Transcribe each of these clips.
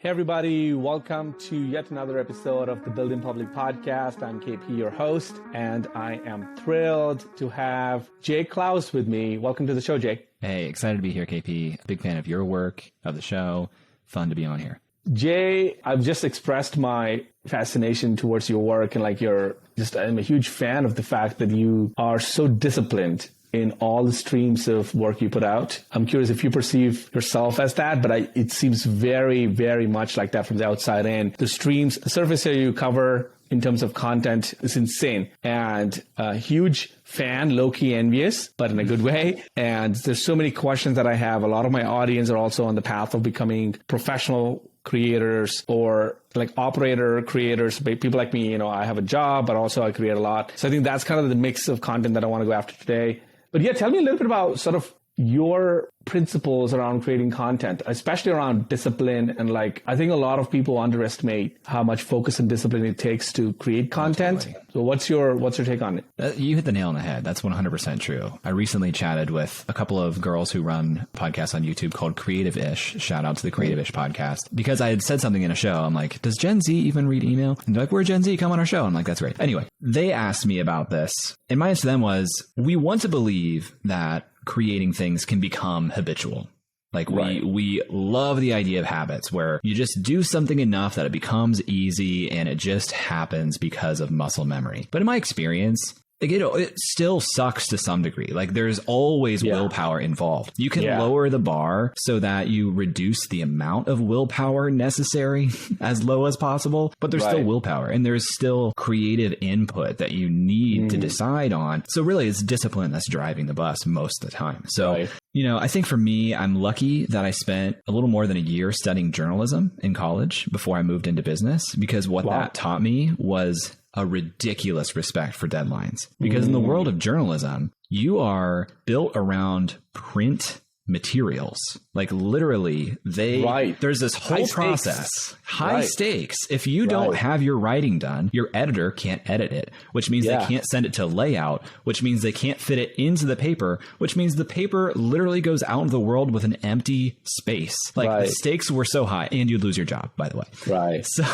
Hey everybody, welcome to yet another episode of the Build in Public podcast. I'm KP, your host, and I am thrilled to have Jay Clouse with me. Welcome to the show, Jay. Hey, excited to be here, KP. Big fan of your work, of the show. Fun to be on here. Jay, I've just expressed my fascination towards your work and I'm a huge fan of the fact that you are so disciplined in all the streams of work you put out. I'm curious if you perceive yourself as that, but it seems very, very much like that from the outside in. The streams, the surface area you cover in terms of content is insane, and a huge fan, low-key envious, but in a good way. And there's so many questions that I have. A lot of my audience are also on the path of becoming professional creators or like operator creators, people like me. I have a job, but also I create a lot. So I think that's kind of the mix of content that I want to go after today. But yeah, tell me a little bit about sort of your principles around creating content, especially around discipline. And I think a lot of people underestimate how much focus and discipline it takes to create content. Absolutely. So what's your take on it? You hit the nail on the head. That's 100% true. I recently chatted with a couple of girls who run podcasts on YouTube called Creative-ish. Shout out to the Creative-ish podcast. Because I had said something in a show. I'm like, does Gen Z even read email? And they're like, we're Gen Z, come on our show. I'm like, that's great. Anyway, they asked me about this. And my answer to them was, we want to believe that creating things can become habitual. We love the idea of habits where you just do something enough that it becomes easy and it just happens because of muscle memory. But in my experience, it still sucks to some degree. There's always willpower involved. You can lower the bar so that you reduce the amount of willpower necessary as low as possible, but there's still willpower and there's still creative input that you need to decide on. So really it's discipline that's driving the bus most of the time. So, I think for me, I'm lucky that I spent a little more than a year studying journalism in college before I moved into business, because what that taught me was a ridiculous respect for deadlines. Because in the world of journalism, you are built around print materials. Literally, there's this whole process, high stakes. If you don't have your writing done, your editor can't edit it, which means they can't send it to layout, which means they can't fit it into the paper, which means the paper literally goes out into the world with an empty space. The stakes were so high, and you'd lose your job, by the way. Right. So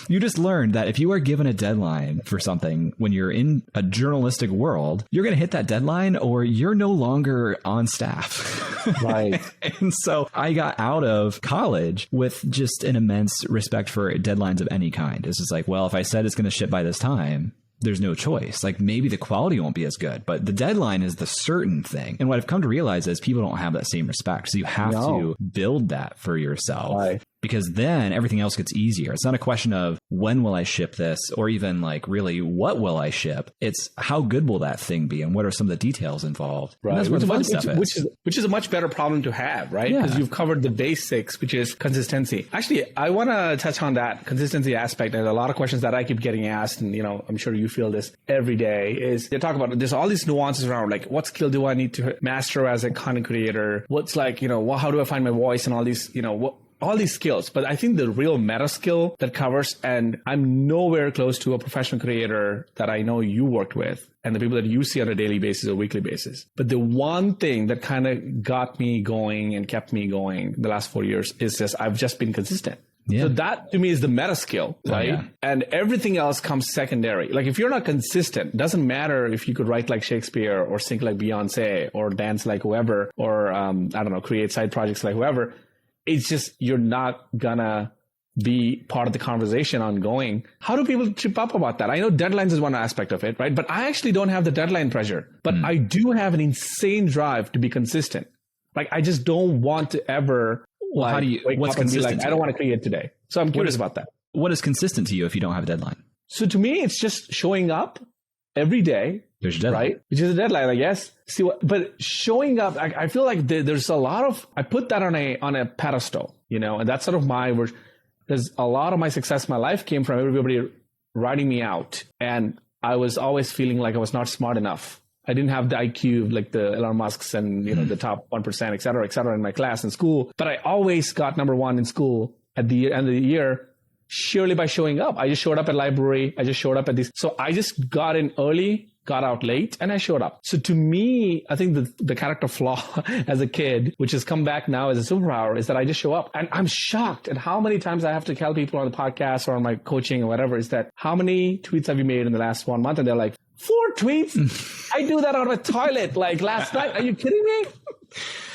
you just learned that if you are given a deadline for something when you're in a journalistic world, you're going to hit that deadline or you're no longer on staff. Right. And so I got out of college with just an immense respect for deadlines of any kind. It's just if I said it's going to ship by this time, there's no choice. Maybe the quality won't be as good, but the deadline is the certain thing. And what I've come to realize is people don't have that same respect. So you have to build that for yourself. Because then everything else gets easier. It's not a question of when will I ship this or even really what will I ship? It's how good will that thing be and what are some of the details involved? Right. That's where the fun stuff is. Which is a much better problem to have, right? Because you've covered the basics, which is consistency. Actually, I want to touch on that consistency aspect. There's a lot of questions that I keep getting asked, and I'm sure you feel this every day, is they talk about there's all these nuances around what skill do I need to master as a content creator? What's how do I find my voice and all these, all these skills. But I think the real meta skill that covers, and I'm nowhere close to a professional creator that I know you worked with and the people that you see on a daily basis or weekly basis. But the one thing that kind of got me going and kept me going the last 4 years is I've just been consistent. Yeah. So that to me is the meta skill, right? Oh, yeah. And everything else comes secondary. If you're not consistent, it doesn't matter if you could write like Shakespeare or sing like Beyonce or dance like whoever, or create side projects like whoever. It's just, you're not gonna be part of the conversation ongoing. How do people trip up about that? I know deadlines is one aspect of it, right? But I actually don't have the deadline pressure, but I do have an insane drive to be consistent. I just don't want to ever what's consistent? I don't want to create today. So I'm curious about that. What is consistent to you if you don't have a deadline? So to me, it's just showing up every day. There's a deadline. Right? Which is a deadline, I guess. But showing up, I feel like there's a lot of, I put that on a pedestal, and that's sort of my version. There's a lot of my success in my life came from everybody writing me out. And I was always feeling like I was not smart enough. I didn't have the IQ like the Elon Musks and, the top 1%, et cetera, in my class in school. But I always got number one in school at the end of the year, surely by showing up. I just showed up at library. I just showed up at these. So I just got in early got out late and I showed up. So to me, I think the character flaw as a kid, which has come back now as a superpower, is that I just show up. And I'm shocked at how many times I have to tell people on the podcast or on my coaching or whatever, is that how many tweets have you made in the last 1 month? And they're like, 4 tweets? I do that on a toilet like last night. Are you kidding me?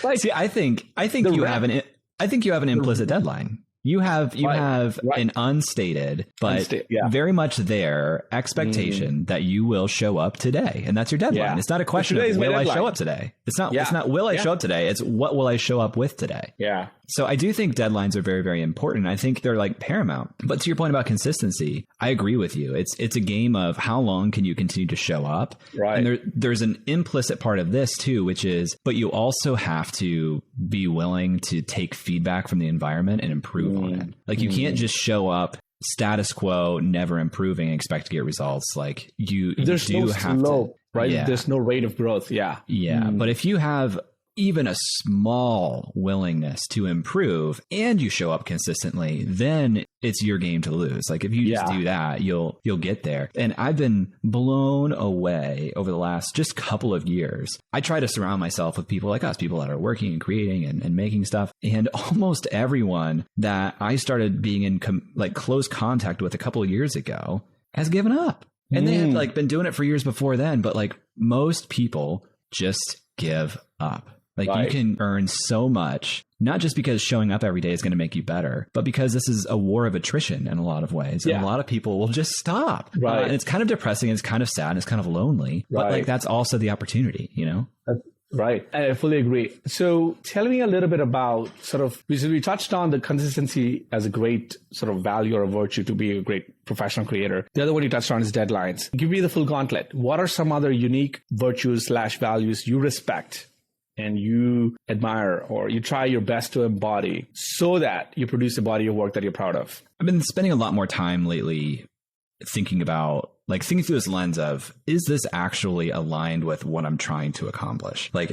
Like, see, I think you have an implicit deadline. You have an unstated, but very much there expectation that you will show up today, and that's your deadline. It's not a question of will I show up today. It's not will I show up today. It's what will I show up with today. Yeah. So I do think deadlines are very, very important. I think they're like paramount. But to your point about consistency, I agree with you. It's a game of how long can you continue to show up. Right. And there's an implicit part of this too, which is, but you also have to be willing to take feedback from the environment and improve on it. Like you can't just show up status quo, never improving, and expect to get results. Like there's no slope, right? Yeah. There's no rate of growth. Yeah. Yeah. But if you have even a small willingness to improve and you show up consistently, then it's your game to lose. Like if you just do that, you'll get there. And I've been blown away over the last just couple of years. I try to surround myself with people like us, people that are working and creating and making stuff. And almost everyone that I started being in close contact with a couple of years ago has given up. And they had like been doing it for years before then. But like most people just give up. Like you can earn so much, not just because showing up every day is going to make you better, but because this is a war of attrition in a lot of ways. And a lot of people will just stop. Right. And it's kind of depressing. And it's kind of sad. And it's kind of lonely. But like that's also the opportunity, you know? Right. I fully agree. So tell me a little bit about because we touched on the consistency as a great sort of value or a virtue to be a great professional creator. The other one you touched on is deadlines. Give me the full gauntlet. What are some other unique virtues/values you respect and you admire or you try your best to embody so that you produce a body of work that you're proud of? I've been spending a lot more time lately thinking through this lens of, is this actually aligned with what I'm trying to accomplish? Like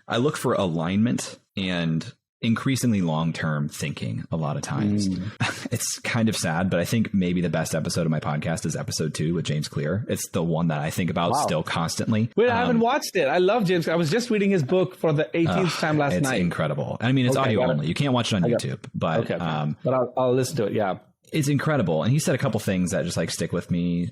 I look for alignment and increasingly long-term thinking a lot of times. It's kind of sad, but I think maybe the best episode of my podcast is episode 2 with James Clear. It's the one that I think about still constantly. Wait, I haven't watched it. I love James. I was just reading his book for the 18th time last night. It's incredible. I mean, it's audio only. You can't watch it on YouTube, but but I'll listen to it. Yeah. It's incredible. And he said a couple things that just like stick with me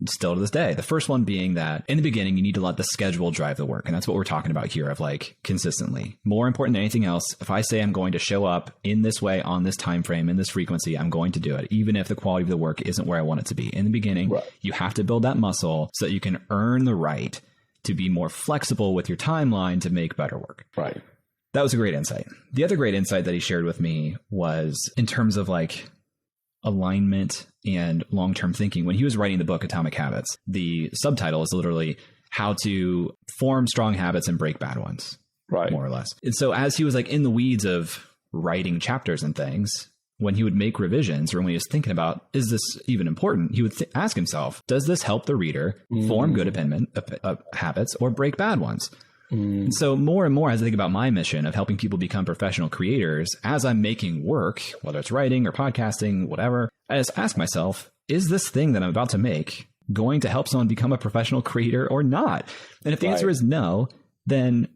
still to this day. The first one being that in the beginning, you need to let the schedule drive the work. And that's what we're talking about here of like consistently. More important than anything else, if I say I'm going to show up in this way, on this time frame, in this frequency, I'm going to do it, even if the quality of the work isn't where I want it to be. In the beginning, you have to build that muscle so that you can earn the right to be more flexible with your timeline to make better work. Right. That was a great insight. The other great insight that he shared with me was in terms of like alignment and long-term thinking. When he was writing the book Atomic Habits, the subtitle is literally how to form strong habits and break bad ones, more or less. And so as he was like in the weeds of writing chapters and things, when he would make revisions or when he was thinking about, is this even important? He would ask himself, does this help the reader form good habits or break bad ones? And so more and more as I think about my mission of helping people become professional creators, as I'm making work, whether it's writing or podcasting, whatever, I just ask myself, is this thing that I'm about to make going to help someone become a professional creator or not? And if the answer is no, then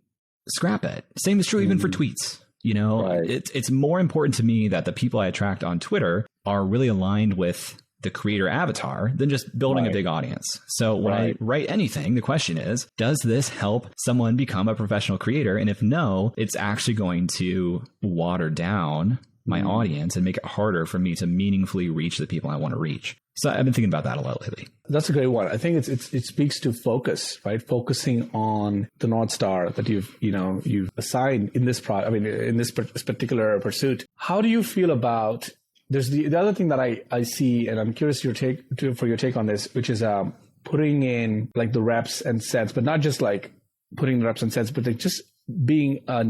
scrap it. Same is true even for tweets. You know, it's more important to me that the people I attract on Twitter are really aligned with the creator avatar than just building a big audience. So when I write anything, the question is, does this help someone become a professional creator? And if no, it's actually going to water down my audience and make it harder for me to meaningfully reach the people I want to reach. So I've been thinking about that a lot lately. That's a great one. I think it speaks to focus, right? Focusing on the North Star that you've assigned in this in this particular pursuit. How do you feel about? There's the other thing that I see, and I'm curious for your take on this, which is putting in like the reps and sets, but not just like putting the reps and sets, but like just being a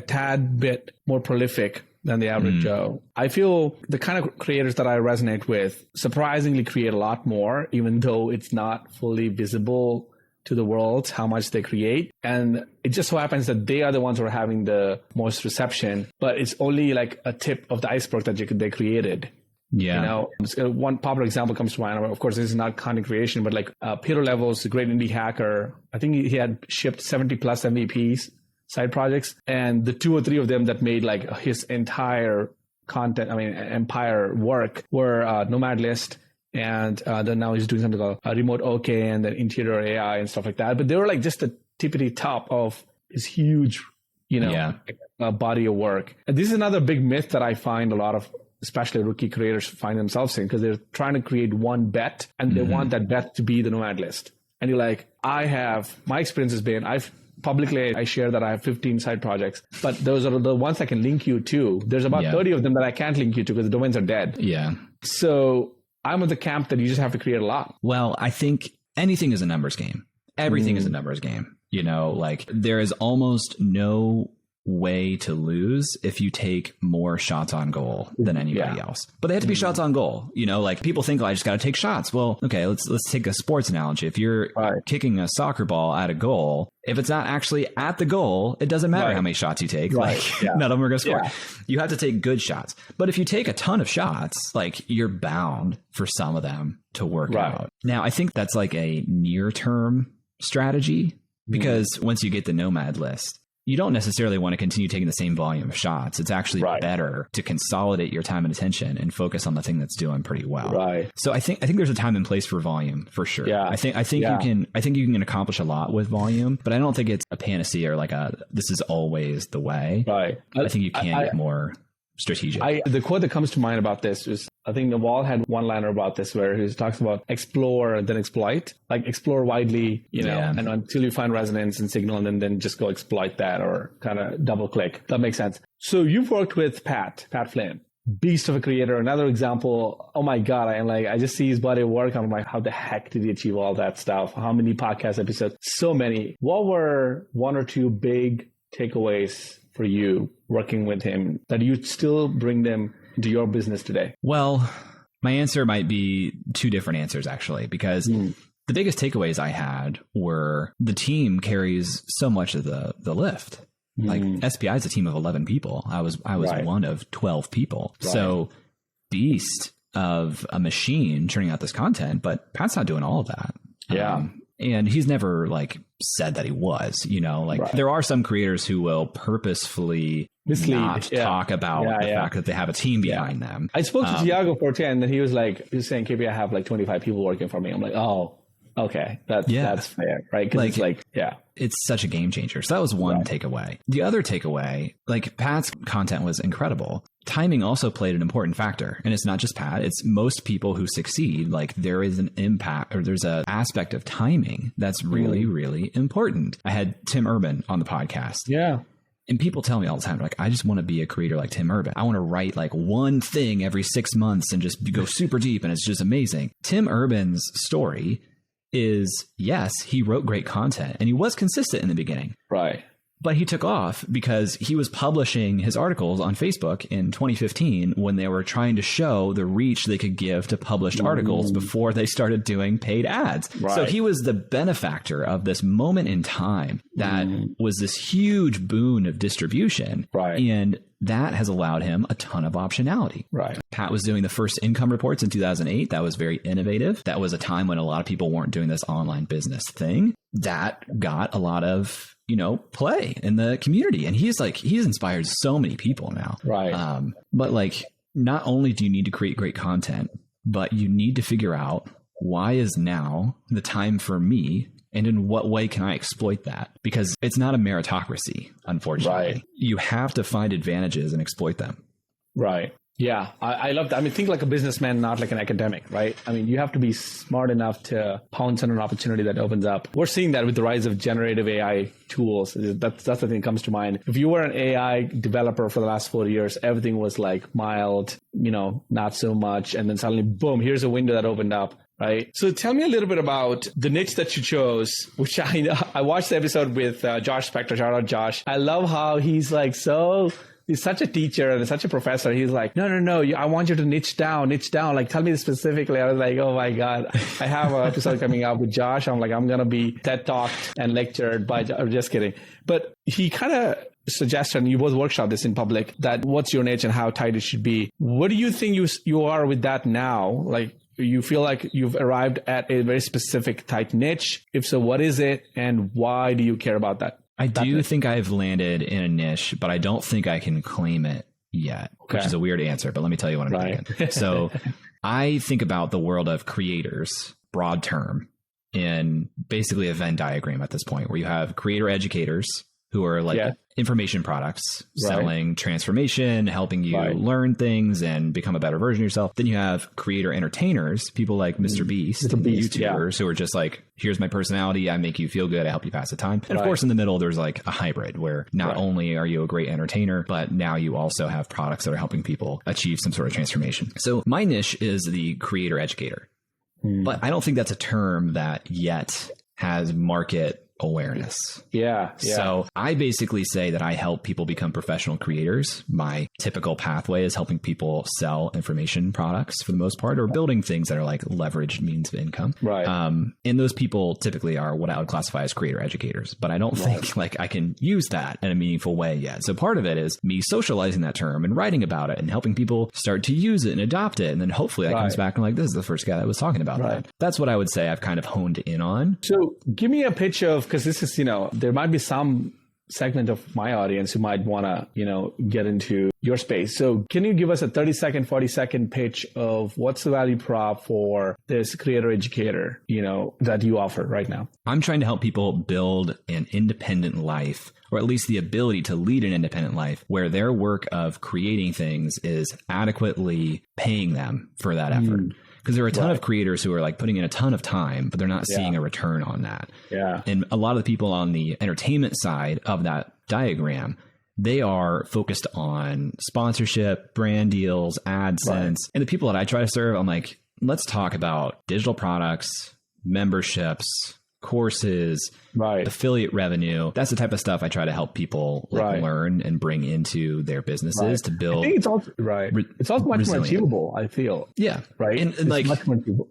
tad bit more prolific than the average Joe. I feel the kind of creators that I resonate with surprisingly create a lot more, even though it's not fully visible to the world how much they create. And it just so happens that they are the ones who are having the most reception, but it's only like a tip of the iceberg that they created. Yeah. You know, one popular example comes to mind. Of course, this is not content creation, but like Peter Levels, a great indie hacker. I think he had shipped 70 plus MVPs, side projects, and the 2 or 3 of them that made like his entire empire work were Nomad List. And then now he's doing something called Remote OK and then Interior AI and stuff like that. But they were like just the tippity top of his huge, body of work. And this is another big myth that I find a lot of, especially rookie creators, find themselves in, because they're trying to create one bet and they want that bet to be the Nomad List. And you're like, my experience has been, I share that I have 15 side projects, but those are the ones I can link you to. There's about 30 of them that I can't link you to because the domains are dead. Yeah. So I'm of the camp that you just have to create a lot. Well, I think anything is a numbers game. Everything is a numbers game. You know, like there is almost no way to lose if you take more shots on goal than anybody else. But they have to be shots on goal. You know, like people think, I just got to take shots. Well, okay, let's take a sports analogy. If you're kicking a soccer ball at a goal, if it's not actually at the goal, it doesn't matter how many shots you take. Like none of them are going to score. Yeah. You have to take good shots. But if you take a ton of shots, like you're bound for some of them to work out. Now, I think that's like a near term strategy, because once you get the Nomad List, you don't necessarily want to continue taking the same volume of shots. It's actually better to consolidate your time and attention and focus on the thing that's doing pretty well. Right. So I think there's a time and place for volume for sure. Yeah. I think you can accomplish a lot with volume, but I don't think it's a panacea or like this is always the way. Right. I think you can get more strategic. The quote that comes to mind about this is, I think Naval had one liner about this where he talks about explore and then exploit, like explore widely, and until you find resonance and signal, and then just go exploit that or kind of double click. That makes sense. So you've worked with Pat Flynn, beast of a creator. Another example. Oh my God. I just see his body of work. I'm like, how the heck did he achieve all that stuff? How many podcast episodes? So many. What were 1 or 2 big takeaways for you working with him that you still bring them into your business today? Well, my answer might be 2 different answers, actually, because the biggest takeaways I had were the team carries so much of the lift. Like SPI is a team of 11 people. I was one of 12 people. Right. So beast of a machine churning out this content, but Pat's not doing all of that. Yeah. And he's never said that he was, there are some creators who will purposefully not talk about the fact that they have a team behind them. I spoke to Tiago Forte, and then he was saying, KP, I have 25 people working for me. I'm like, oh, okay. That's fair. Right. Cause it's such a game changer. So that was one takeaway. The other takeaway, Pat's content was incredible. Timing also played an important factor. And it's not just Pat, it's most people who succeed. There is an impact, or there's an aspect of timing that's really, really important. I had Tim Urban on the podcast. Yeah. And people tell me all the time, I just want to be a creator like Tim Urban. I want to write one thing every 6 months and just go super deep. And it's just amazing. Tim Urban's story is, yes, he wrote great content and he was consistent in the beginning. Right. But he took off because he was publishing his articles on Facebook in 2015 when they were trying to show the reach they could give to published articles before they started doing paid ads. Right. So he was the benefactor of this moment in time that was this huge boon of distribution. Right. And that has allowed him a ton of optionality. Right. Pat was doing the first income reports in 2008. That was very innovative. That was a time when a lot of people weren't doing this online business thing. That got a lot of play in the community. And he's inspired so many people now. Right. But not only do you need to create great content, but you need to figure out, why is now the time for me? And in what way can I exploit that? Because it's not a meritocracy, unfortunately. Right. You have to find advantages and exploit them. Right. Yeah, I love that. Think like a businessman, not like an academic, right? You have to be smart enough to pounce on an opportunity that opens up. We're seeing that with the rise of generative AI tools. That's the thing that comes to mind. If you were an AI developer for the last 4 years, everything was mild, not so much. And then suddenly, boom, here's a window that opened up. Right. So tell me a little bit about the niche that you chose, which I watched the episode with Josh Spector. Shout out Josh. I love how he's he's such a teacher and such a professor. He's like, no, I want you to niche down. Tell me specifically. I was like, oh my God, I have an episode coming out with Josh. I'm going to be TED Talked and lectured by, I'm just kidding. But he kind of suggested, and you both workshop this in public, that what's your niche and how tight it should be. What do you think you are with that now? Like, you feel like you've arrived at a very specific tight niche? If so, what is it, and why do you care about that? I do think I've landed in a niche, but I don't think I can claim it yet, which is a weird answer, but let me tell you what I'm thinking. So I think about the world of creators, broad term, in basically a Venn diagram at this point, where you have creator educators who are like information products, selling transformation, helping you learn things and become a better version of yourself. Then you have creator entertainers, people like Mr. Beast, YouTubers who are just like, here's my personality, I make you feel good, I help you pass the time. And of course, in the middle, there's like a hybrid where not only are you a great entertainer, but now you also have products that are helping people achieve some sort of transformation. So my niche is the creator educator, but I don't think that's a term that yet has market awareness. So I basically say that I help people become professional creators. My typical pathway is helping people sell information products for the most part, or building things that are like leveraged means of income. And those people typically are what I would classify as creator educators, but I don't think like I can use that in a meaningful way yet. So part of it is me socializing that term and writing about it and helping people start to use it and adopt it. And then hopefully that comes back and like, this is the first guy that was talking about that. That's what I would say I've kind of honed in on. So give me a pitch of, because this is, there might be some segment of my audience who might want to, get into your space. So can you give us a 30-second, 40-second pitch of what's the value prop for this creator educator, that you offer right now? I'm trying to help people build an independent life, or at least the ability to lead an independent life where their work of creating things is adequately paying them for that effort. Because there are a ton of creators who are like putting in a ton of time, but they're not seeing a return on that. And a lot of the people on the entertainment side of that diagram, they are focused on sponsorship, brand deals, AdSense. And the people that I try to serve, I'm like, let's talk about digital products, memberships, courses, affiliate revenue. That's the type of stuff I try to help people learn and bring into their businesses to build. I think it's also it's also much more achievable, I feel. And like much more achievable.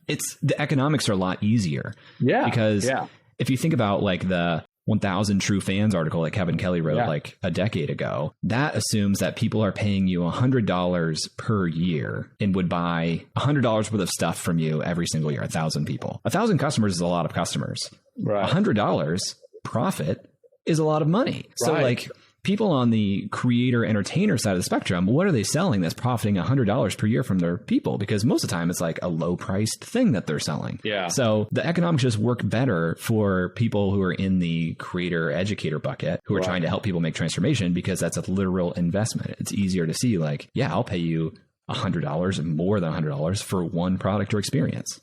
It's the economics are a lot easier. Because if you think about like the 1,000 True Fans article that Kevin Kelly wrote like a decade ago, that assumes that people are paying you $100 per year and would buy $100 worth of stuff from you every single year. 1,000 people. 1,000 customers is a lot of customers. $100 profit is a lot of money. So like people on the creator entertainer side of the spectrum, what are they selling that's profiting $100 per year from their people? Because most of the time it's like a low priced thing that they're selling. So the economics just work better for people who are in the creator educator bucket, who are trying to help people make transformation, because that's a literal investment. It's easier to see like, I'll pay you $100 and more than $100 for one product or experience.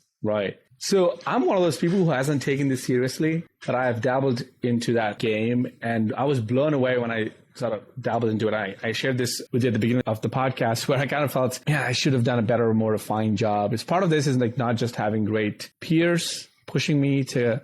So I'm one of those people who hasn't taken this seriously, but I have dabbled into that game, and I was blown away when I sort of dabbled into it. I shared this with you at the beginning of the podcast, where I kind of felt, I should have done a better, more refined job. It's part of this is like not just having great peers pushing me to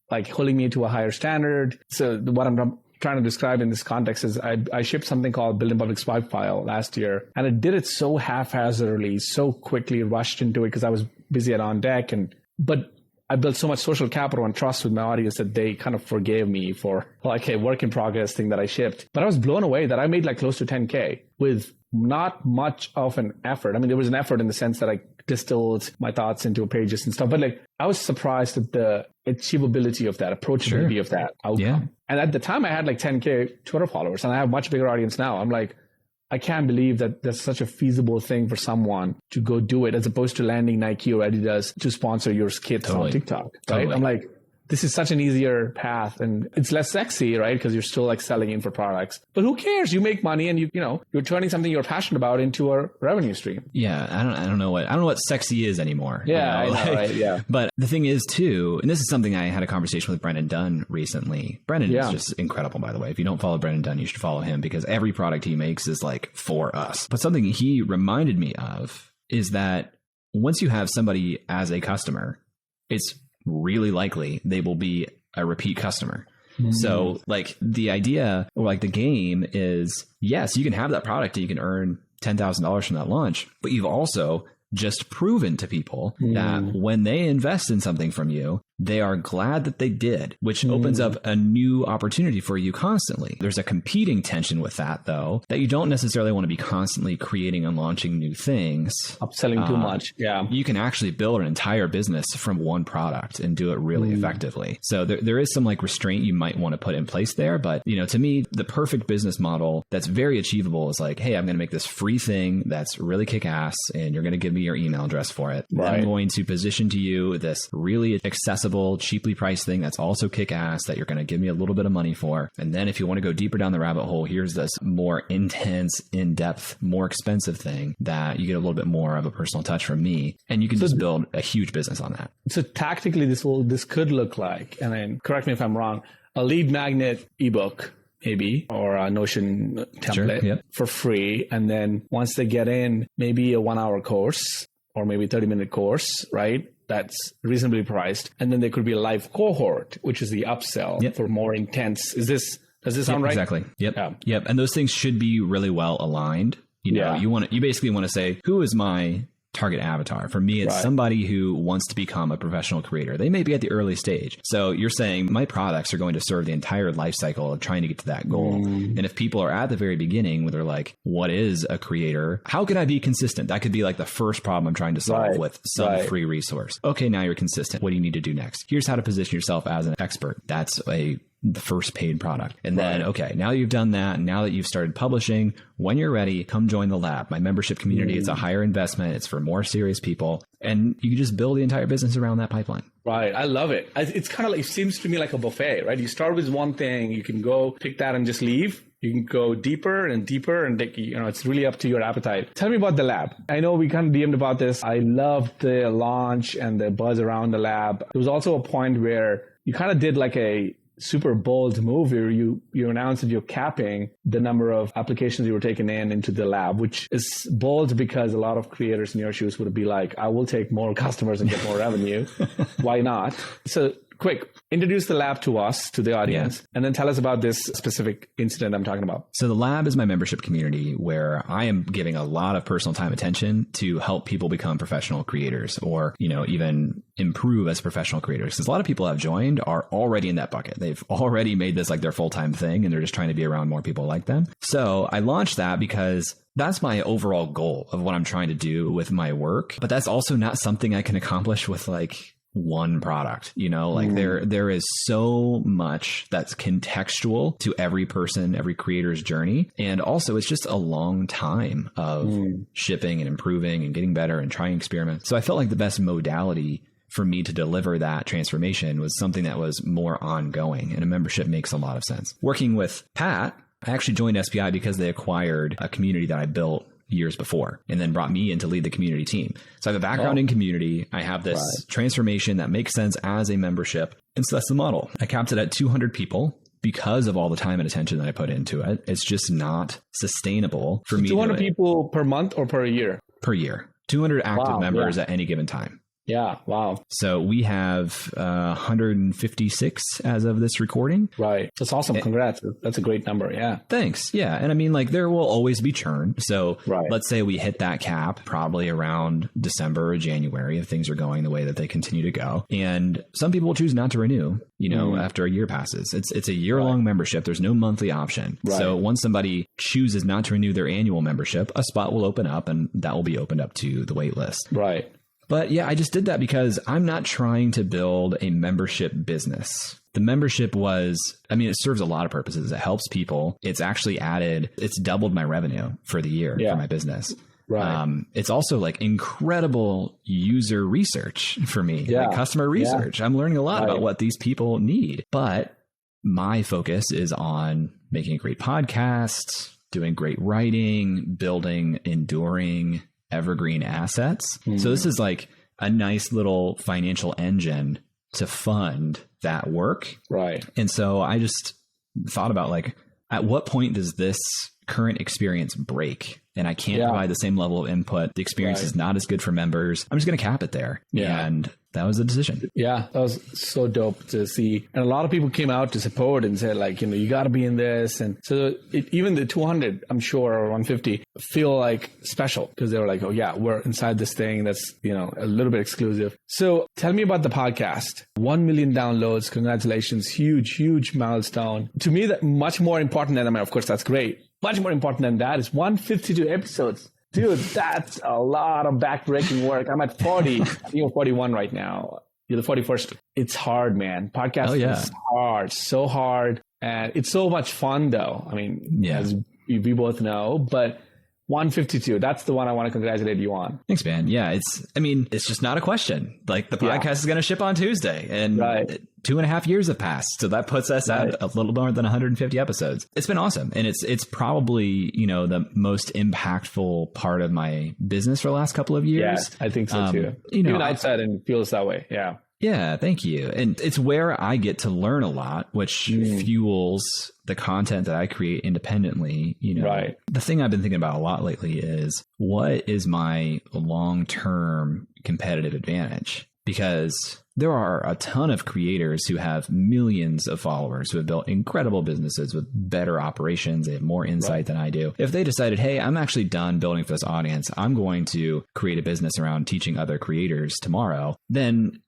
like holding me to a higher standard. So what I'm trying to describe in this context is I shipped something called Building Public Swipe File last year, and I did it so haphazardly, so quickly, rushed into it because I was busy at On Deck, but I built so much social capital and trust with my audience that they kind of forgave me for like a work in progress thing that I shipped. But I was blown away that I made like close to 10K with not much of an effort. I mean, there was an effort in the sense that I distilled my thoughts into pages and stuff, but like I was surprised at the achievability of that, approachability of that outcome. And at the time I had like 10K Twitter followers, and I have a much bigger audience now. I'm like, I can't believe that there's such a feasible thing for someone to go do it, as opposed to landing Nike or Adidas to sponsor your skits on TikTok. I'm like, this is such an easier path, and it's less sexy, right? Because you're still like selling in for products, but who cares? You make money, and you're turning something you're passionate about into a revenue stream. I don't know what sexy is anymore. I know, right? But the thing is too, and this is something I had a conversation with Brendan Dunn recently. Brendan is just incredible, by the way. If you don't follow Brendan Dunn, you should follow him, because every product he makes is like for us. But something he reminded me of is that once you have somebody as a customer, it's really likely they will be a repeat customer. So like the idea, or like the game is, yes, you can have that product and you can earn $10,000 from that launch, but you've also just proven to people that when they invest in something from you, they are glad that they did, which opens up a new opportunity for you constantly. There's a competing tension with that, though, that you don't necessarily want to be constantly creating and launching new things. Upselling too much. Yeah. You can actually build an entire business from one product and do it really effectively. So there is some like restraint you might want to put in place there. But, you know, to me, the perfect business model that's very achievable is like, hey, I'm going to make this free thing that's really kick ass and you're going to give me your email address for it. Right. I'm going to position to you this really accessible, cheaply priced thing that's also kick ass that you're going to give me a little bit of money for. And then if you want to go deeper down the rabbit hole, here's this more intense, in-depth, more expensive thing that you get a little bit more of a personal touch from me. And you can just build a huge business on that. So tactically, this could look like, and then correct me if I'm wrong, a lead magnet ebook, maybe, or a Notion template for free. And then once they get in, maybe a 1-hour course or maybe 30-minute course, right? That's reasonably priced. And then there could be a live cohort, which is the upsell for more intense. Does this sound right? Exactly. Yep. And those things should be really well aligned. You know, you basically want to say, who is my target avatar? For me, it's somebody who wants to become a professional creator. They may be at the early stage. So you're saying my products are going to serve the entire life cycle of trying to get to that goal. And if people are at the very beginning where they're like, what is a creator? How can I be consistent? That could be like the first problem I'm trying to solve with some free resource. Okay, now you're consistent. What do you need to do next? Here's how to position yourself as an expert. That's the first paid product. And then, okay, now you've done that. And now that you've started publishing, when you're ready, come join the lab. My membership community, it's a higher investment. It's for more serious people. And you can just build the entire business around that pipeline. Right. I love it. It's kind of like, it seems to me like a buffet, right? You start with one thing, you can go pick that and just leave. You can go deeper and deeper and it's really up to your appetite. Tell me about the lab. I know we kind of DM'd about this. I loved the launch and the buzz around the lab. There was also a point where you kind of did like a super bold move where you announced that you're capping the number of applications you were taking into the lab, which is bold because a lot of creators in your shoes would be like, I will take more customers and get more revenue. Why not? So quick, introduce the lab to us, to the audience, and then tell us about this specific incident I'm talking about. So the lab is my membership community where I am giving a lot of personal time attention to help people become professional creators or, you know, even improve as professional creators. Because a lot of people have joined are already in that bucket. They've already made this like their full-time thing and they're just trying to be around more people like them. So I launched that because that's my overall goal of what I'm trying to do with my work. But that's also not something I can accomplish with like one product, you know, like there is so much that's contextual to every person, every creator's journey. And also it's just a long time of shipping and improving and getting better and trying experiments. So I felt like the best modality for me to deliver that transformation was something that was more ongoing, and a membership makes a lot of sense. Working with Pat, I actually joined SPI because they acquired a community that I built years before and then brought me in to lead the community team. So I have a background in community. I have this transformation that makes sense as a membership. And so that's the model. I capped it at 200 people because of all the time and attention that I put into it. It's just not sustainable for me. 200 people per month or per year? Per year. 200 active members at any given time. Yeah. Wow. So we have 156 as of this recording. Right. That's awesome. Congrats. That's a great number. Yeah. Thanks. Yeah. And I mean, like there will always be churn. So let's say we hit that cap probably around December or January if things are going the way that they continue to go. And some people will choose not to renew, you know, after a year passes. It's a year-long membership. There's no monthly option. So once somebody chooses not to renew their annual membership, a spot will open up and that will be opened up to the wait list. Right. But yeah, I just did that because I'm not trying to build a membership business. The membership it serves a lot of purposes. It helps people. It's doubled my revenue for the year for my business. Right. It's also like incredible user research for me, like customer research. I'm learning a lot about what these people need. But my focus is on making a great podcast, doing great writing, building enduring evergreen assets. So this is like a nice little financial engine to fund that work. Right. And so I just thought about like, at what point does this current experience break? And I can't provide the same level of input. The experience is not as good for members. I'm just going to cap it there. Yeah. And that was the decision. Yeah, that was so dope to see. And a lot of people came out to support and said, like, you got to be in this. And so even the 200, I'm sure, or 150 feel like special because they were like, oh yeah, we're inside this thing that's, a little bit exclusive. So tell me about the podcast. 1 million downloads. Congratulations. Huge, huge milestone. To me, that much more important than, of course, that's great. Much more important than that is 152 episodes. Dude, that's a lot of backbreaking work. I'm at 40. I think you're 41 right now. You're the 41st. It's hard, man. Podcasting is hard, so hard. And it's so much fun, though. I mean, as we both know, but 152, that's the one I want to congratulate you on. Thanks, man. Yeah, it's just not a question. Like the podcast is going to ship on Tuesday and 2.5 years have passed. So that puts us at a little more than 150 episodes. It's been awesome. And it's probably, the most impactful part of my business for the last couple of years. Yeah, I think so too. Even outside and feels that way. Yeah. Yeah, thank you. And it's where I get to learn a lot, which fuels the content that I create independently. The thing I've been thinking about a lot lately is what is my long-term competitive advantage? Because there are a ton of creators who have millions of followers who have built incredible businesses with better operations. They have more insight than I do. If they decided, hey, I'm actually done building for this audience, I'm going to create a business around teaching other creators tomorrow, then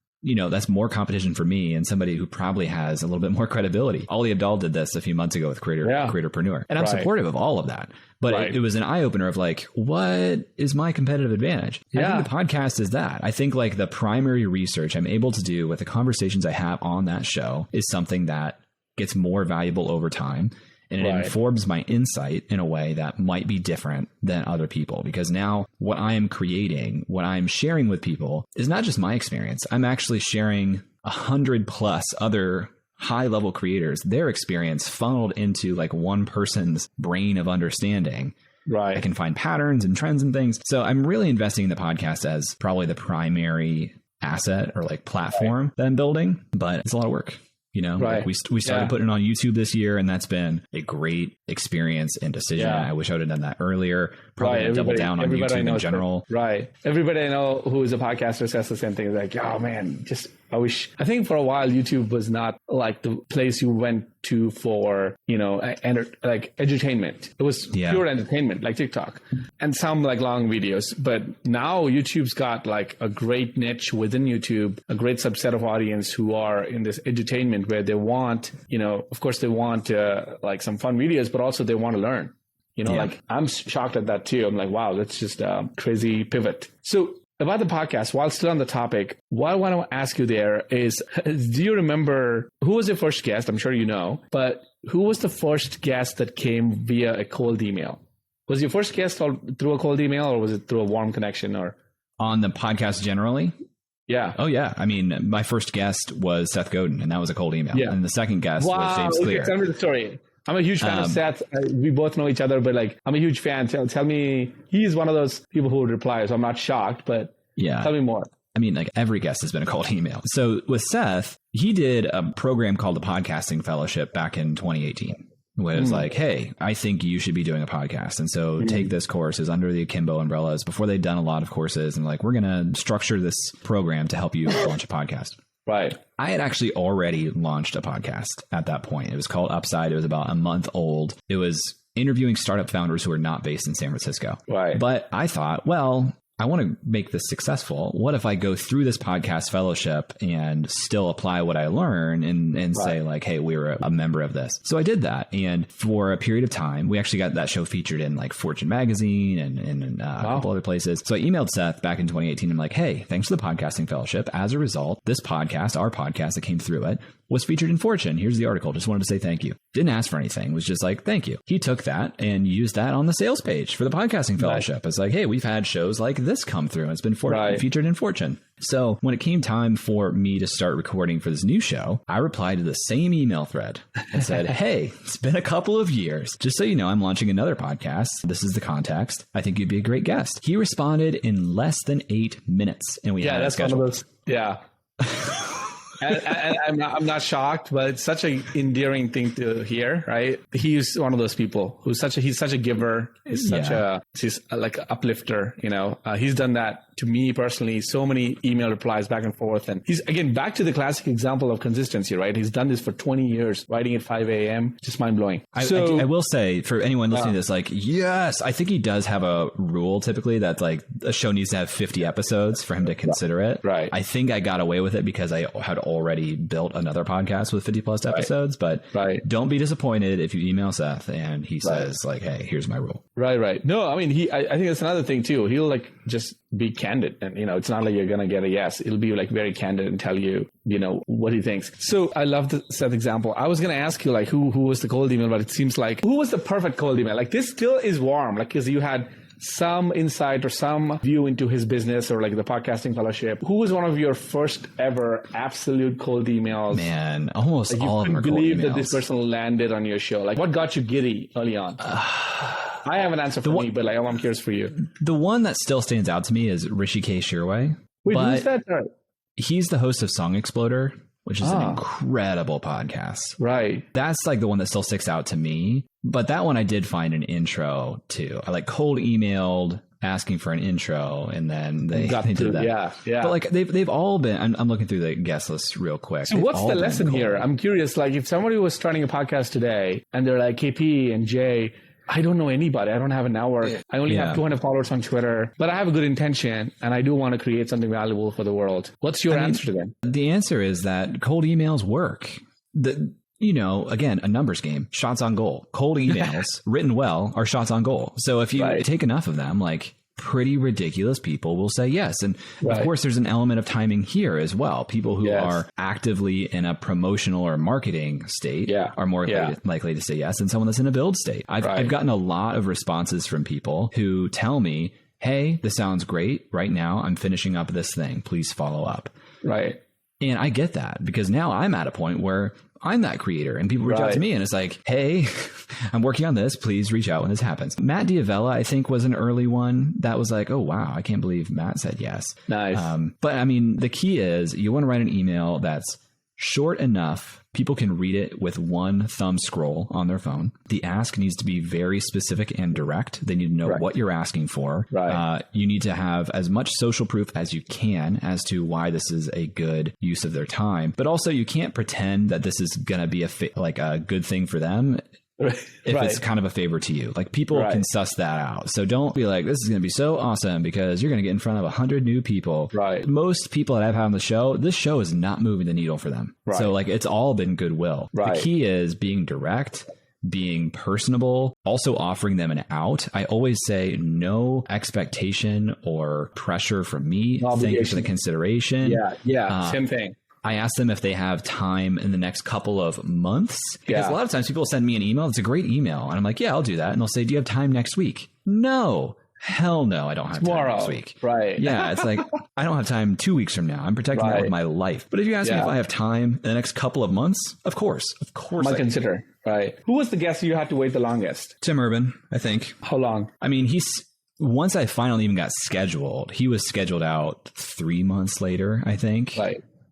that's more competition for me and somebody who probably has a little bit more credibility. Ali Abdaal did this a few months ago with Creatorpreneur. And I'm supportive of all of that. But it was an eye opener of like, what is my competitive advantage? I think the podcast is that. I think like the primary research I'm able to do with the conversations I have on that show is something that gets more valuable over time. And it informs my insight in a way that might be different than other people. Because now what I am creating, what I'm sharing with people is not just my experience. I'm actually sharing 100+ other high level creators, their experience funneled into like one person's brain of understanding. I can find patterns and trends and things. So I'm really investing in the podcast as probably the primary asset or like platform that I'm building, but it's a lot of work. Like we started putting it on YouTube this year, and that's been a great experience and decision. I wish I would have done that earlier. Probably double down on YouTube in general. Everybody I know who is a podcaster says the same thing. Like, oh man, I think for a while YouTube was not like the place you went to for, like edutainment. It was pure entertainment, like TikTok, and some like long videos. But now YouTube's got like a great niche within YouTube, a great subset of audience who are in this edutainment where they want, of course they want like some fun videos, but also they want to learn. Like I'm shocked at that too. I'm like, wow, that's just a crazy pivot. So about the podcast, while still on the topic, what I want to ask you there is, do you remember who was your first guest? I'm sure you know, but who was the first guest that came via a cold email? Was your first guest through a cold email, or was it through a warm connection? Or on the podcast generally? Yeah. Oh, yeah. I mean, my first guest was Seth Godin, and that was a cold email. Yeah. And the second guest was James Clear. Tell me the story. I'm a huge fan of Seth. We both know each other, but like, I'm a huge fan. Tell me, he's one of those people who would reply, so I'm not shocked, but tell me more. I mean, like every guest has been a cold email. So with Seth, he did a program called the Podcasting Fellowship back in 2018. Where it was like, hey, I think you should be doing a podcast. And so take this course. Is under the Akimbo umbrellas. Before they'd done a lot of courses, and like, we're going to structure this program to help you launch a podcast. I had actually already launched a podcast at that point. It was called Upside. It was about a month old. It was interviewing startup founders who are not based in San Francisco. But I thought, well, I want to make this successful. What if I go through this podcast fellowship and still apply what I learn and say like, hey, we're a member of this. So I did that. And for a period of time, we actually got that show featured in like Fortune magazine and a couple other places. So I emailed Seth back in 2018. I'm like, hey, thanks for the podcasting fellowship. As a result, this podcast, our podcast that came through it, was featured in Fortune. Here's the article. Just wanted to say thank you. Didn't ask for anything. Was just like, thank you. He took that and used that on the sales page for the podcasting fellowship. It's like, hey, we've had shows like this come through. And it's been featured in Fortune. So when it came time for me to start recording for this new show, I replied to the same email thread and said, hey, it's been a couple of years. Just so you know, I'm launching another podcast. This is the context. I think you'd be a great guest. He responded in less than 8 minutes. And we had that's one of those. Yeah. and I'm not shocked, but it's such an endearing thing to hear, right? He's one of those people who's he's such a giver. He's he's like an uplifter, you know. He's done that to me personally, so many email replies back and forth. And he's, again, back to the classic example of consistency, right? He's done this for 20 years, writing at 5 a.m. Just mind blowing. I will say, for anyone listening to this, like, yes, I think he does have a rule typically that like a show needs to have 50 episodes for him to consider it. Right. I think I got away with it because I had already built another podcast with 50 plus episodes, but don't be disappointed if you email Seth and he says like, hey, here's my rule. Right. No, I mean, I think that's another thing too. He'll like just be candid, and you know, it's not like you're gonna get a yes. It'll be like very candid and tell you, you know, what he thinks. So I love the Seth example. I was gonna ask you like who was the cold email, but it seems like who was the perfect cold email? Like this still is warm, like because you had some insight or some view into his business or like the podcasting fellowship. Who was one of your first ever absolute cold emails? Man, almost like all of them are cold emails. You couldn't believe that this person landed on your show. Like what got you giddy early on? I have an answer for me, but like, I'm curious for you. The one that still stands out to me is Rishi K. Shirway. Wait, who's that? He's the host of Song Exploder, which is an incredible podcast. Right. That's like the one that still sticks out to me. But that one I did find an intro to. I like cold emailed asking for an intro, and then they did that. Yeah. But like they've all been. I'm looking through the guest list real quick. So what's the lesson here? I'm curious. Like if somebody was starting a podcast today and they're like KP and Jay, I don't know anybody. I don't have a network. I only have 200 followers on Twitter, but I have a good intention and I do want to create something valuable for the world. What's your answer to them? The answer is that cold emails work. You know, again, a numbers game, shots on goal. Cold emails written well are shots on goal. So if you take enough of them, like pretty ridiculous people will say yes. And of course, there's an element of timing here as well. People who are actively in a promotional or marketing state are more likely to say yes than someone that's in a build state. I've gotten a lot of responses from people who tell me, hey, this sounds great. Right now, I'm finishing up this thing. Please follow up. Right. And I get that because now I'm at a point where I'm that creator and people reach out to me and it's like, hey, I'm working on this. Please reach out when this happens. Matt Diavella, I think, was an early one that was like, oh, wow, I can't believe Matt said yes. Nice. But I mean, the key is you want to write an email that's short enough. People can read it with one thumb scroll on their phone. The ask needs to be very specific and direct. They need to know what you're asking for. You need to have as much social proof as you can as to why this is a good use of their time. But also, you can't pretend that this is going to be a good thing for them. If it's kind of a favor to you. Like people can suss that out. So don't be like, this is going to be so awesome because you're going to get in front of 100 new people. Most people that I've had on the show, this show is not moving the needle for them. So like it's all been goodwill. The key is being direct, being personable, also offering them an out. I always say no expectation or pressure from me. Thank you for the consideration. Same thing. I ask them if they have time in the next couple of months. Because a lot of times people send me an email. It's a great email. And I'm like, yeah, I'll do that. And they'll say, do you have time next week? No. Hell no, I don't have time next week. Yeah, it's like, I don't have time 2 weeks from now. I'm protecting that with my life. But if you ask me if I have time in the next couple of months, of course. I consider. Who was the guest you had to wait the longest? Tim Urban, I think. How long? I mean, once I finally even got scheduled, he was scheduled out 3 months later, I think.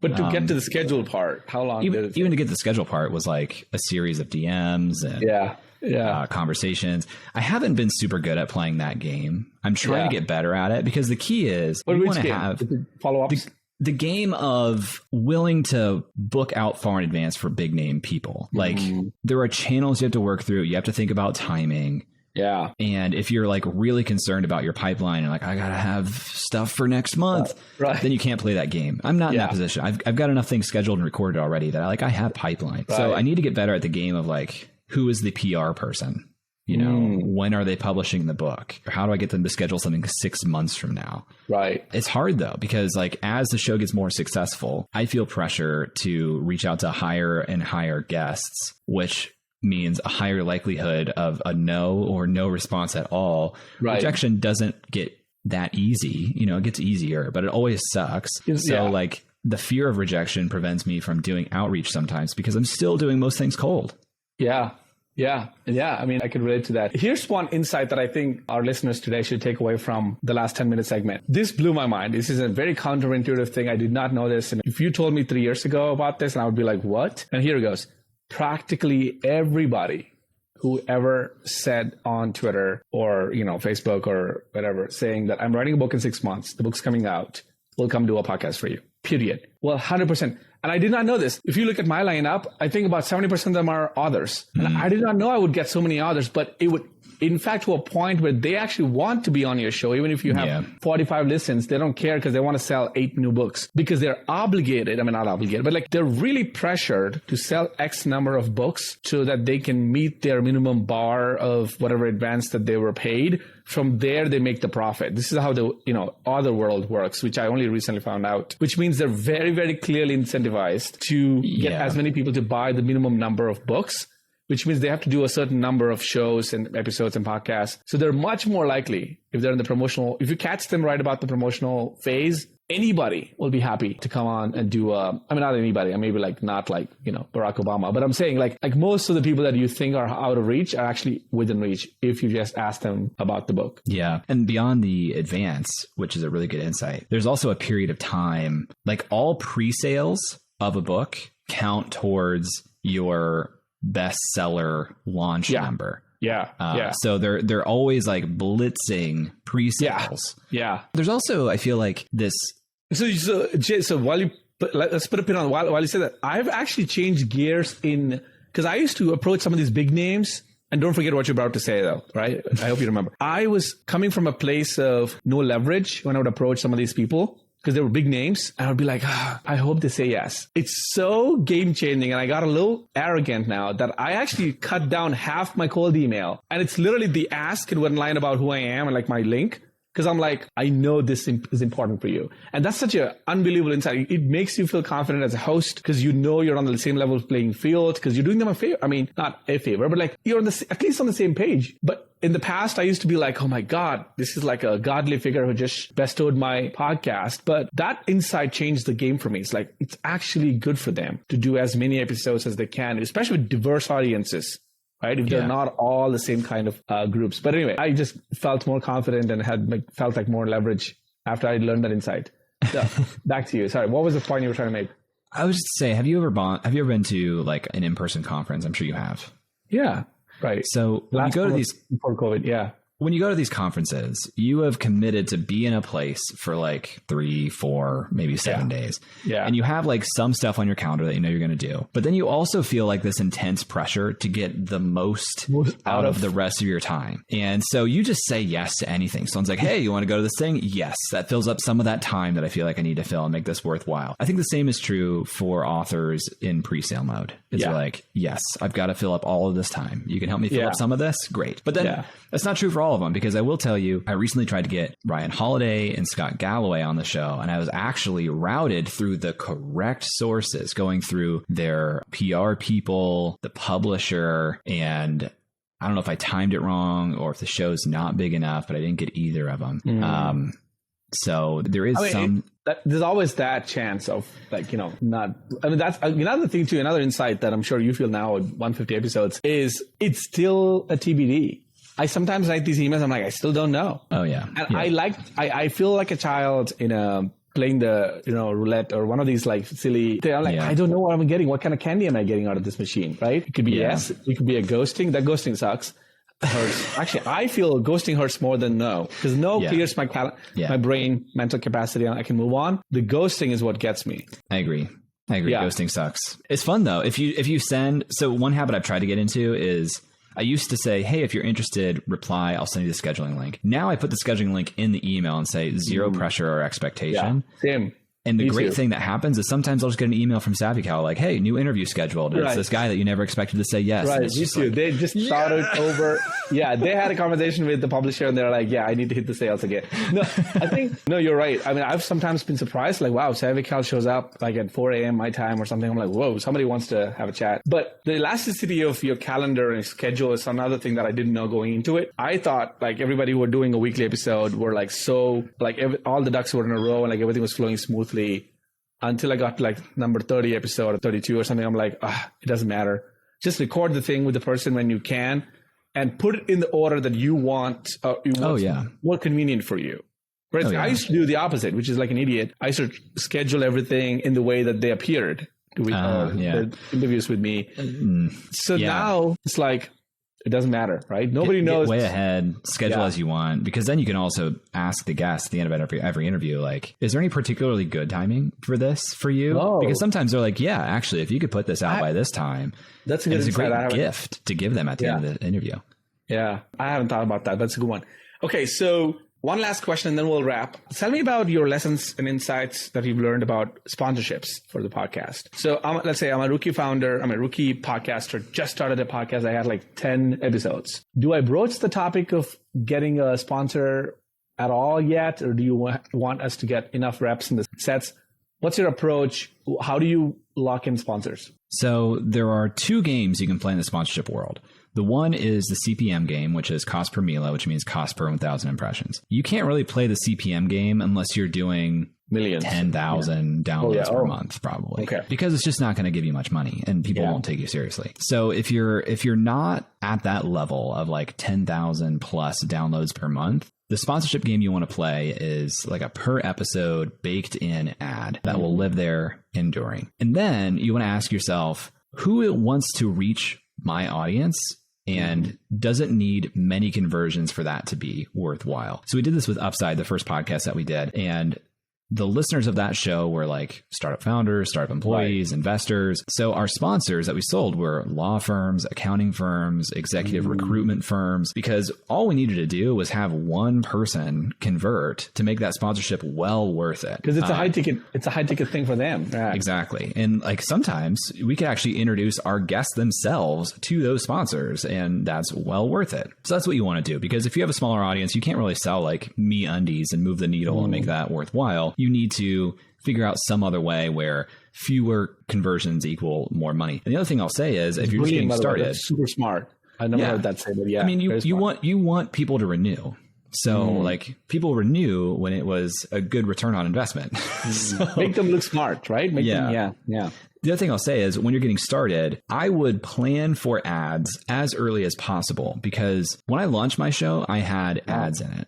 But to get to the schedule part, how long even to get to the schedule part was like a series of DMs and conversations. I haven't been super good at playing that game. I'm trying to get better at it because the key is you want to have follow-ups. The game of willing to book out far in advance for big name people. Like there are channels you have to work through. You have to think about timing. And if you're like really concerned about your pipeline and like, I got to have stuff for next month, then you can't play that game. I'm not in that position. I've got enough things scheduled and recorded already that I have pipeline. So I need to get better at the game of like, who is the PR person? You know, when are they publishing the book? Or how do I get them to schedule something 6 months from now? It's hard though, because like as the show gets more successful, I feel pressure to reach out to higher and higher guests, which means a higher likelihood of a no or no response at all. Rejection doesn't get that easy. You know, it gets easier, but it always sucks. So like the fear of rejection prevents me from doing outreach sometimes because I'm still doing most things cold. Yeah. Yeah. I mean, I could relate to that. Here's one insight that I think our listeners today should take away from the last 10-minute segment. This blew my mind. This is a very counterintuitive thing. I did not know this. And if you told me 3 years ago about this, and I would be like, what? And here it goes. Practically everybody who ever said on Twitter or, Facebook or whatever, saying that I'm writing a book in 6 months, the book's coming out, we'll come do a podcast for you, period. Well, 100%. And I did not know this. If you look at my lineup, I think about 70% of them are authors. And I did not know I would get so many authors, but it would, in fact, to a point where they actually want to be on your show. Even if you have 45 listens, they don't care because they want to sell 8 new books because they're obligated. I mean, not obligated, but like they're really pressured to sell X number of books so that they can meet their minimum bar of whatever advance that they were paid. From there, they make the profit. This is how the, other world works, which I only recently found out, which means they're very, very clearly incentivized to get as many people to buy the minimum number of books, which means they have to do a certain number of shows and episodes and podcasts. So they're much more likely, if they're in the promotional, if you catch them right about the promotional phase, anybody will be happy to come on and do not anybody, maybe not Barack Obama, but I'm saying like most of the people that you think are out of reach are actually within reach if you just ask them about the book. Yeah. And beyond the advance, which is a really good insight, there's also a period of time, like all pre-sales of a book count towards your bestseller launch number. So they're always like blitzing pre-sales. Yeah. There's also, I feel like this. So while you let's put a pin on while you say that, I've actually changed gears because I used to approach some of these big names. And don't forget what you're about to say, though, right? I hope you remember. I was coming from a place of no leverage when I would approach some of these people, because they were big names. And I would be like, I hope they say yes. It's so game changing. And I got a little arrogant now that I actually cut down half my cold email. And it's literally the ask in one line about who I am and like my link. Because I'm like, I know this is important for you. And that's such an unbelievable insight. It makes you feel confident as a host because you're on the same level playing field because you're doing them a favor. I mean, not a favor, but like you're at least on the same page. But in the past, I used to be like, oh my God, this is like a godly figure who just bestowed my podcast. But that insight changed the game for me. It's like, it's actually good for them to do as many episodes as they can, especially with diverse audiences. Right? If they're not all the same kind of groups. But anyway, I just felt more confident and felt like more leverage after I learned that insight. So back to you. Sorry, what was the point you were trying to make? I was just to say, have you ever been to like an in-person conference? I'm sure you have. Yeah. Right. So when you go to these before COVID, when you go to these conferences, you have committed to be in a place for like 3, 4, maybe 7 days. Yeah. And you have like some stuff on your calendar that you know you're going to do. But then you also feel like this intense pressure to get the most out of the rest of your time. And so you just say yes to anything. Someone's like, hey, you want to go to this thing? Yes. That fills up some of that time that I feel like I need to fill and make this worthwhile. I think the same is true for authors in pre-sale mode. It's like, yes, I've got to fill up all of this time. You can help me fill up some of this? Great. But then that's not true for all of them, because I will tell you, I recently tried to get Ryan Holiday and Scott Galloway on the show, and I was actually routed through the correct sources, going through their PR people, the publisher, and I don't know if I timed it wrong or if the show's not big enough, but I didn't get either of them. So there is there's always that chance of not. I mean, that's another thing too. Another insight that I'm sure you feel now with 150 episodes is it's still a TBD. I sometimes write these emails. I'm like, I still don't know. Oh yeah. And I feel like a child playing the roulette or one of these like silly. I'm like, I don't know what I'm getting. What kind of candy am I getting out of this machine? Right? It could be yes. It could be a ghosting. That ghosting sucks. Hurts. Actually, I feel ghosting hurts more than no, because no clears my my brain mental capacity and I can move on. The ghosting is what gets me. I agree. Ghosting sucks. It's fun though. If you send. So one habit I've tried to get into is, I used to say, hey, if you're interested, reply, I'll send you the scheduling link. Now I put the scheduling link in the email and say zero pressure or expectation. Yeah, same. And the great thing that happens is sometimes I'll just get an email from SavvyCal like, hey, new interview scheduled. It's this guy that you never expected to say yes. Right, me too. Like, they just started over. Yeah, they had a conversation with the publisher and they're like, yeah, I need to hit the sales again. No, I think, you're right. I mean, I've sometimes been surprised, like, wow, SavvyCal shows up like at 4 a.m. my time or something. I'm like, whoa, somebody wants to have a chat. But the elasticity of your calendar and schedule is another thing that I didn't know going into it. I thought like everybody who were doing a weekly episode were like all the ducks were in a row and like everything was flowing smoothly. Until I got to like number 30 episode or 32 or something, I'm like, it doesn't matter. just record the thing with the person when you can and put it in the order that you want, more convenient for you. Whereas I used to do the opposite, which is like an idiot. I used to schedule everything in the way that they appeared to the interviews with me. So now it's like, it doesn't matter, right? Nobody knows. Get way ahead, schedule as you want, because then you can also ask the guest at the end of every interview, like, is there any particularly good timing for this for you? Oh. Because sometimes they're like, yeah, actually, if you could put this out by this time, it's a great gift to give them at the end of the interview. Yeah, I haven't thought about that. That's a good one. Okay, so one last question and then we'll wrap. Tell me about your lessons and insights that you've learned about sponsorships for the podcast. So let's say I'm a rookie founder. I'm a rookie podcaster, just started a podcast. I had like 10 episodes. Do I broach the topic of getting a sponsor at all yet? Or do you want us to get enough reps in the sets? What's your approach? How do you lock in sponsors? So there are two games you can play in the sponsorship world. The one is the CPM game, which is cost per mila, which means cost per 1,000 impressions. You can't really play the CPM game unless you're doing millions, 10,000 downloads per month, probably. Okay. Because it's just not going to give you much money and people won't take you seriously. So if you're not at that level of like 10,000 plus downloads per month, the sponsorship game you want to play is like a per episode baked in ad that will live there enduring. And then you want to ask yourself, who wants to reach my audience? And doesn't need many conversions for that to be worthwhile. So we did this with Upside, the first podcast that we did. And the listeners of that show were like startup founders, startup employees, investors. So our sponsors that we sold were law firms, accounting firms, executive recruitment firms, because all we needed to do was have one person convert to make that sponsorship well worth it. Because it's a high ticket thing for them. Right. Exactly. And like sometimes we could actually introduce our guests themselves to those sponsors, and that's well worth it. So that's what you want to do, because if you have a smaller audience, you can't really sell like MeUndies and move the needle and make that worthwhile. You need to figure out some other way where fewer conversions equal more money. And the other thing I'll say is, if you're just getting started, that's super smart. I never heard that say, but I mean, you want people to renew. So like people renew when it was a good return on investment. So, make them look smart, right? The other thing I'll say is, when you're getting started, I would plan for ads as early as possible, because when I launched my show, I had ads in it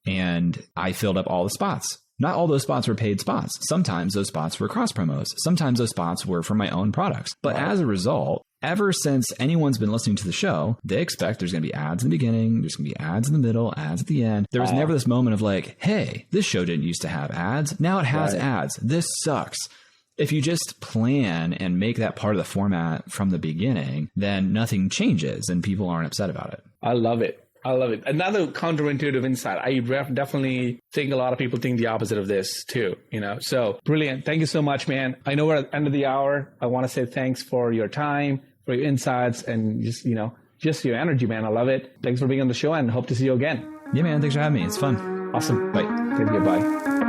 and I filled up all the spots. Not all those spots were paid spots. Sometimes those spots were cross promos. Sometimes those spots were for my own products. But as a result, ever since anyone's been listening to the show, they expect there's going to be ads in the beginning, there's going to be ads in the middle, ads at the end. There was never this moment of like, hey, this show didn't used to have ads. Now it has ads. This sucks. If you just plan and make that part of the format from the beginning, then nothing changes and people aren't upset about it. I love it. Another counterintuitive insight. I definitely think a lot of people think the opposite of this too, So brilliant. Thank you so much, man. I know we're at the end of the hour. I want to say thanks for your time, for your insights, and just your energy, man. I love it. Thanks for being on the show and hope to see you again. Yeah, man. Thanks for having me. It's fun. Awesome. Bye. Take care. Bye.